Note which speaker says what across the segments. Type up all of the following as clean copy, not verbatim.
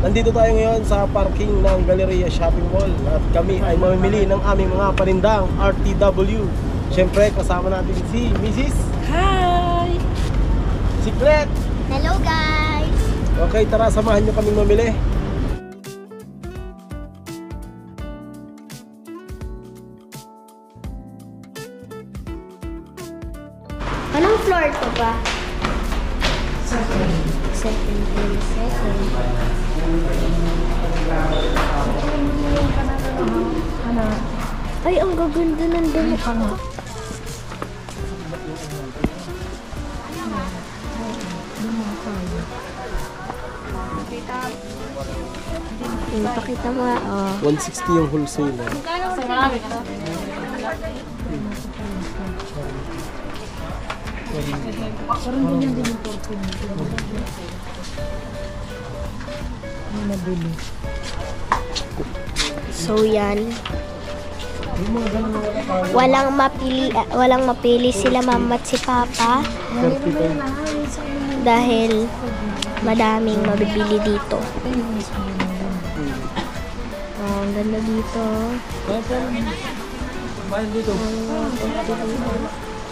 Speaker 1: Nandito tayo ngayon sa parking ng Galleria Shopping Mall at kami ay mamimili ng aming mga panindang RTW. Siyempre kasama natin si Mrs.
Speaker 2: Hi!
Speaker 1: Secret!
Speaker 3: Hello guys!
Speaker 1: Okay, tara samahan nyo kaming mamili.
Speaker 3: Anong floor to ba? Second. Ay, ang gaganda ng damit ko. Pakita mo nga, oh.
Speaker 1: 160 yung wholesale.
Speaker 3: So yan. Walang mapili sila mama at si papa dahil madaming mabibili dito. Oh, ang ganda dito.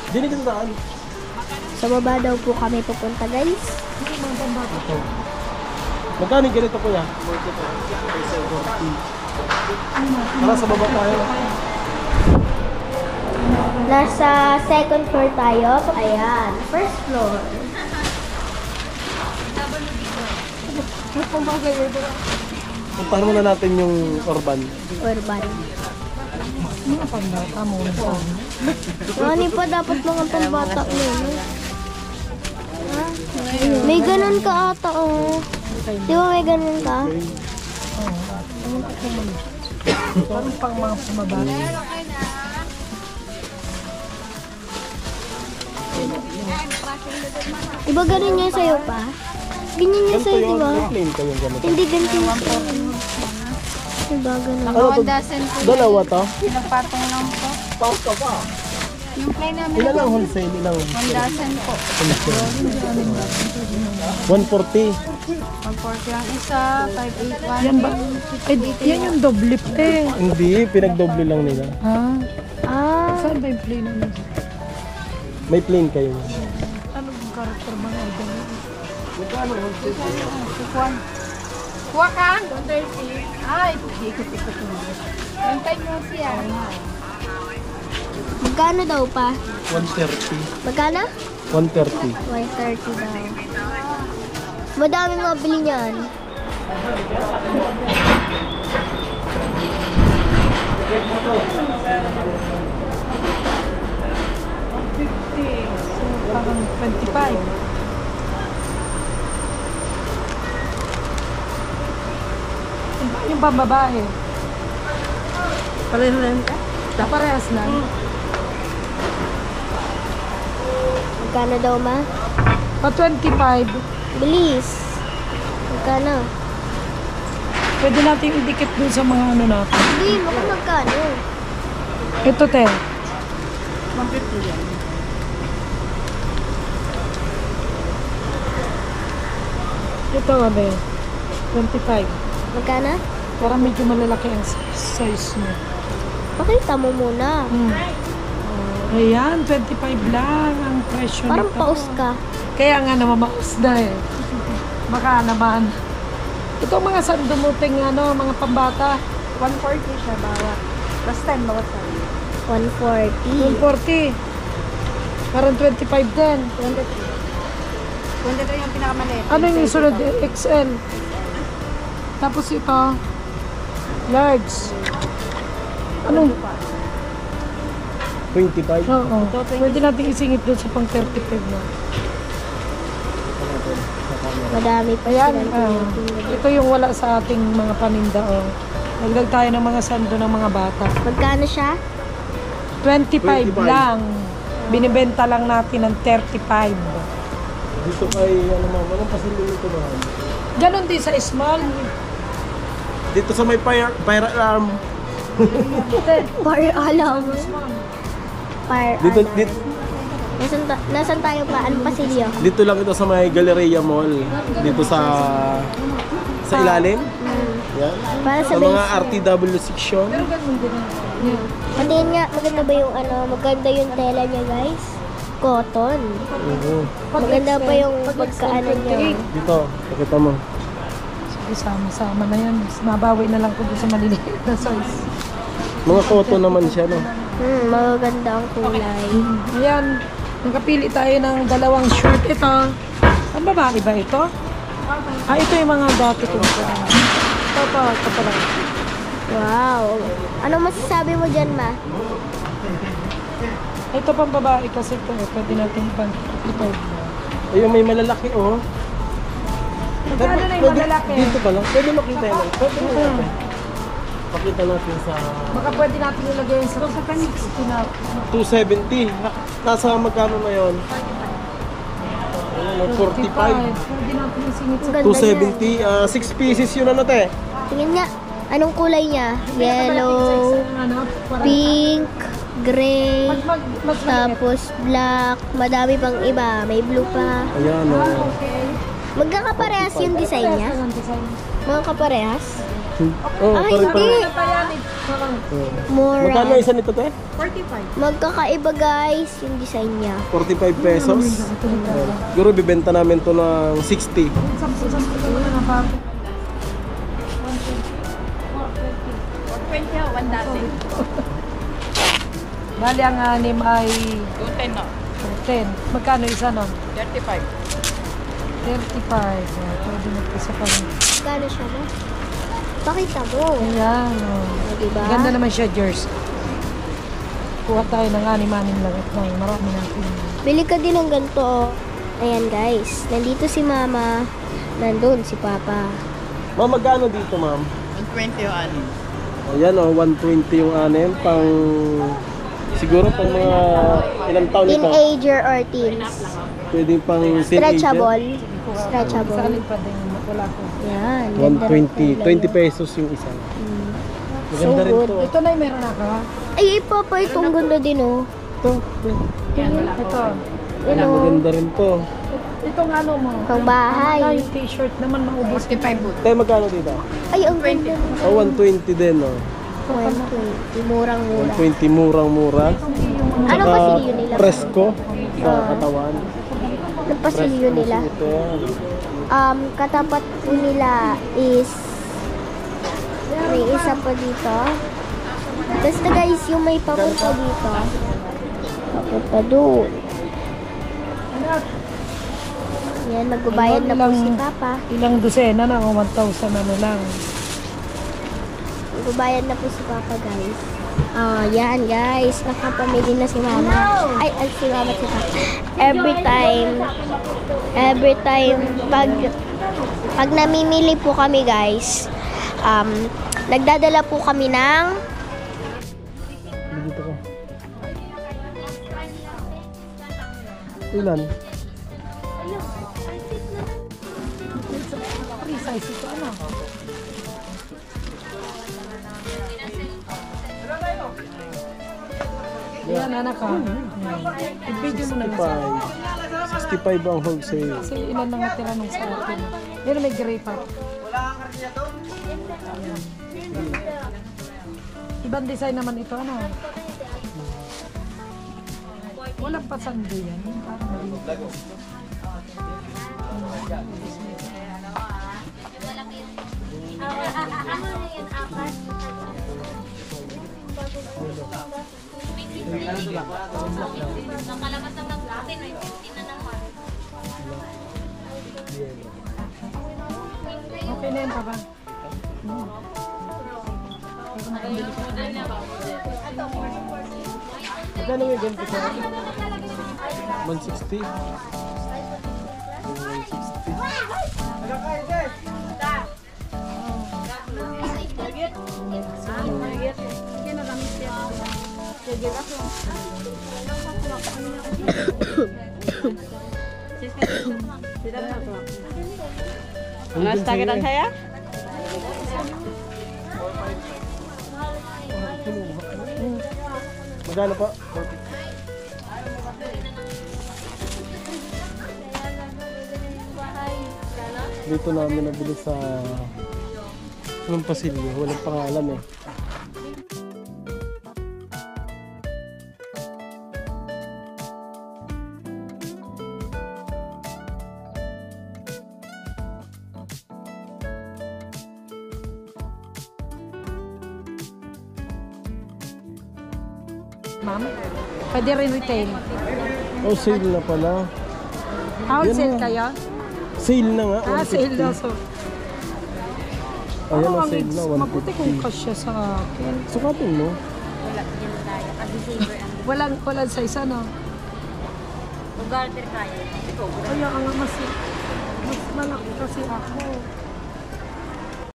Speaker 1: Dini ka saan?
Speaker 3: Sa baba daw po kami pupunta, guys.
Speaker 1: Magkano yung ganito kuya? Tara sa baba tayo.
Speaker 3: Nasa second floor tayo. Ayan, first floor.
Speaker 1: Puntahan muna natin yung Urban.
Speaker 3: Urban.
Speaker 2: Mga pambata mo.
Speaker 3: Ano pa dapat mga pambata mo? May ganun ka ata, oh. Di ba may ganun ka?
Speaker 2: Parang pang mga pumabata.
Speaker 3: Di ba ganun yung sa'yo pa? Ganyan yung sa'yo, di ba?
Speaker 1: Plain ka yung ganito.
Speaker 3: Hindi ganito yung sa'yo. Diba ganun?
Speaker 1: Ano to? Dalawa to?
Speaker 4: Pinagpatong lang po.
Speaker 1: Paus ka pa.
Speaker 4: Yung plain namin
Speaker 1: Ilan ang wholesale? Ilang?
Speaker 4: 1,000 po.
Speaker 1: 140.
Speaker 4: 140 ang isa, 581.
Speaker 2: Yan ba? Ay, yan yung doble pe.
Speaker 1: Hindi, pinagdoble lang nila.
Speaker 2: Ha?
Speaker 3: Ah,
Speaker 2: Saan ba yung play naman?
Speaker 1: May plain kayo.
Speaker 2: Anong karakter mga idol?
Speaker 4: Kuha ka? 130. Ay, ikot-ikot mo. Bantay mo siya.
Speaker 3: magkano daw pa?
Speaker 1: 130.
Speaker 3: Magkano?
Speaker 1: 130.
Speaker 3: 130 daw. Madaming mabili niyan.
Speaker 2: Parang 25. Yung pambabae. Pareho rin ka? Parehas lang.
Speaker 3: Magkano daw ma?
Speaker 2: Pa 25.
Speaker 3: Bilis. Magkano?
Speaker 2: Pwede natin idikit dun sa mga ano natin.
Speaker 3: Hindi, magkano?
Speaker 2: Ito te.
Speaker 4: 150 yan.
Speaker 2: Ito nga be. 25.
Speaker 3: Magkano?
Speaker 2: Para medyo malalaki ang size niya.
Speaker 3: Pakita mo muna.
Speaker 2: Ayan, 25 lang ang presyo
Speaker 3: Parang
Speaker 2: nito.
Speaker 3: paus ka.
Speaker 2: Kaya nga naman maus na eh. Baka naman. Ito mga sandumuting ano, mga pambata.
Speaker 4: 140 siya bawat. Plus 10 bawat sa
Speaker 3: 140.
Speaker 2: 140. Parang 25 din.
Speaker 4: 23 yung pinakamaliit.
Speaker 2: Ano yung sunod? XL. Tapos ito, large. Ano?
Speaker 1: 25.
Speaker 2: Oo. Pwede natin isingit doon sa pang 35 na.
Speaker 3: Madami pa
Speaker 2: Ayan,
Speaker 3: sila.
Speaker 2: ito yung wala sa ating mga paninda. Oh. Nagdag tayo ng mga sando ng mga bata.
Speaker 3: Magkano siya?
Speaker 2: 25 lang. Binibenta lang natin ng 35.
Speaker 1: Dito kay, ano ma'am, anong pasilyo nito ma'am?
Speaker 2: Ganon din sa small.
Speaker 1: Dito sa may fire alarm.
Speaker 3: Fire alarm. Fire
Speaker 1: Dito,
Speaker 3: alarm.
Speaker 1: dito,
Speaker 3: Nasaan tayo pa? Anong pasilyo?
Speaker 1: dito lang ito sa may Galleria Mall. Dito sa sa ilalim. Yan.
Speaker 3: Para sa
Speaker 1: Sa mga
Speaker 3: base.
Speaker 1: RTW section.
Speaker 2: Pero ganun din ang yan.
Speaker 3: Patingin nga, maganda ba yung ano, maganda yung tela niya guys. Cotton. Maganda pa yung pagkaano niya.
Speaker 1: Dito, pakita mo.
Speaker 2: Sige, sama-sama na yan. Mabawi na lang ko doon sa maliliit na size.
Speaker 1: Mga cotton naman siya, no?
Speaker 3: Maganda ang kulay.
Speaker 2: Ayan, nakapili tayo ng dalawang shirt. Ito, ang babae ba ito? Ito yung mga dati ko. Ito pala.
Speaker 3: Wow. Ano masasabi mo dyan, Ma?
Speaker 2: Ito pang babae kasi ito. Pwede natin ipag.
Speaker 1: Ayun, may malalaki, oh.
Speaker 2: Magkano na yung malalaki?
Speaker 1: Dito pa lang. Pwede makita yun. Pwede makita. Pakita natin sa
Speaker 2: Baka pwede natin ilagay sa 60 na.
Speaker 1: 270. Nasa magkano na yun? 45.
Speaker 2: Pwede natin yung singit sa
Speaker 3: Ang ganda niya.
Speaker 1: 270. 6 pieces yun, ano, te?
Speaker 3: Tingin nga. Anong kulay niya? Yellow,
Speaker 2: Pink.
Speaker 3: pink, gray,
Speaker 2: Mas
Speaker 3: tapos black. Madami pang iba. May blue pa.
Speaker 1: Ayan, oh.
Speaker 3: Magkakaparehas yung design niya? Mga kaparehas?
Speaker 1: Oh,
Speaker 3: Ah,
Speaker 1: pare-pare.
Speaker 3: hindi. Mura.
Speaker 1: Magkano isa nito, te?
Speaker 3: Magkakaiba guys yung design niya.
Speaker 1: 45 pesos. Siguro bibenta namin to ng 60.
Speaker 2: Bali ang anim ay
Speaker 4: 210 no?
Speaker 2: 10. Magkano isa no?
Speaker 4: 35.
Speaker 2: 35. Pwede magpisa pa rin.
Speaker 3: Magkano siya ba? Pakita mo.
Speaker 2: Ayan. Oh.
Speaker 3: Diba?
Speaker 2: Ganda naman siya, jersey. Kuha tayo ng anim-anim lang at marami natin.
Speaker 3: Bili ka din ng ganito. Ayan guys. Nandito si Mama. Nandun si Papa.
Speaker 1: Ma'am, magkano dito, ma'am?
Speaker 4: 120 yung anin.
Speaker 1: Ayan, oh, 120 yung anim. Pang... Siguro pang mga ilang taon ito.
Speaker 3: Teenager or teens.
Speaker 1: Pwede pang teenager.
Speaker 3: Stretchable.
Speaker 2: Sa
Speaker 3: Stretchable.
Speaker 2: alin pa din. Wala ko.
Speaker 3: Yan. ganda ng
Speaker 1: 120.
Speaker 3: kulay.
Speaker 1: 20 pesos yung isa. Maganda
Speaker 3: So
Speaker 1: rin
Speaker 3: good.
Speaker 1: to.
Speaker 2: Ito na yung meron ako.
Speaker 3: Ay, Papa, itong ganda din oh.
Speaker 1: Ito.
Speaker 2: Ito.
Speaker 3: Ano?
Speaker 1: Maganda rin to.
Speaker 2: Itong ano mo.
Speaker 3: Pang bahay.
Speaker 2: Yung t-shirt naman maubos.
Speaker 4: 45 po.
Speaker 1: Tayo magkano dito?
Speaker 3: Ay, ang ganda.
Speaker 1: Oh, 120 din, oh.
Speaker 3: 120. Murang-mura.
Speaker 1: 120, murang-mura.
Speaker 3: Ano
Speaker 1: Saka
Speaker 3: pasilyo nila?
Speaker 1: presko sa katawan.
Speaker 3: Anong pasilyo nila?
Speaker 1: Ito yan.
Speaker 3: Katapat po nila is may isa pa dito. Basta guys, yung may papunta dito. Papunta doon. Yan, magbabayad na po si Papa.
Speaker 2: Ilang dosena na o 1,000 ano lang.
Speaker 3: Magbabayad na po si Papa guys. Yan guys, nakapamili na si Mama. Ay, si Mama at si Papa. Every time, pag namimili po kami guys, nagdadala po kami ng
Speaker 1: Dito ka. Ilan?
Speaker 2: Free size ito ano. Yan anak ka. I-video mo na lang sa
Speaker 1: 65 ang wholesale.
Speaker 2: kasi ilan lang natira nung sa atin. Pero may gray pa. Ayan. Ibang design naman ito ano. Walang pasando yan. Parang maliit. Okay na yun pa ba?
Speaker 1: Magkano yung ganito sa 160? 160.
Speaker 4: Nasta saya?
Speaker 1: Magkano po? Dito namin nabili sa anong pasilyo, walang pangalan eh.
Speaker 2: Ma'am, pwede rin retail.
Speaker 1: Oh, sale na pala.
Speaker 2: Wholesale
Speaker 1: Yan na.
Speaker 2: kayo?
Speaker 1: Sale na nga,
Speaker 2: Sale na.
Speaker 1: 150.
Speaker 2: So,
Speaker 1: Ayan
Speaker 2: ang
Speaker 1: na, sale na,
Speaker 2: mabuti kung
Speaker 1: 150.
Speaker 2: kasya sa akin.
Speaker 1: Sukatin mo.
Speaker 2: Walang size ano?
Speaker 5: Ugarter kaya.
Speaker 2: Kaya nga mas malaki kasi ako.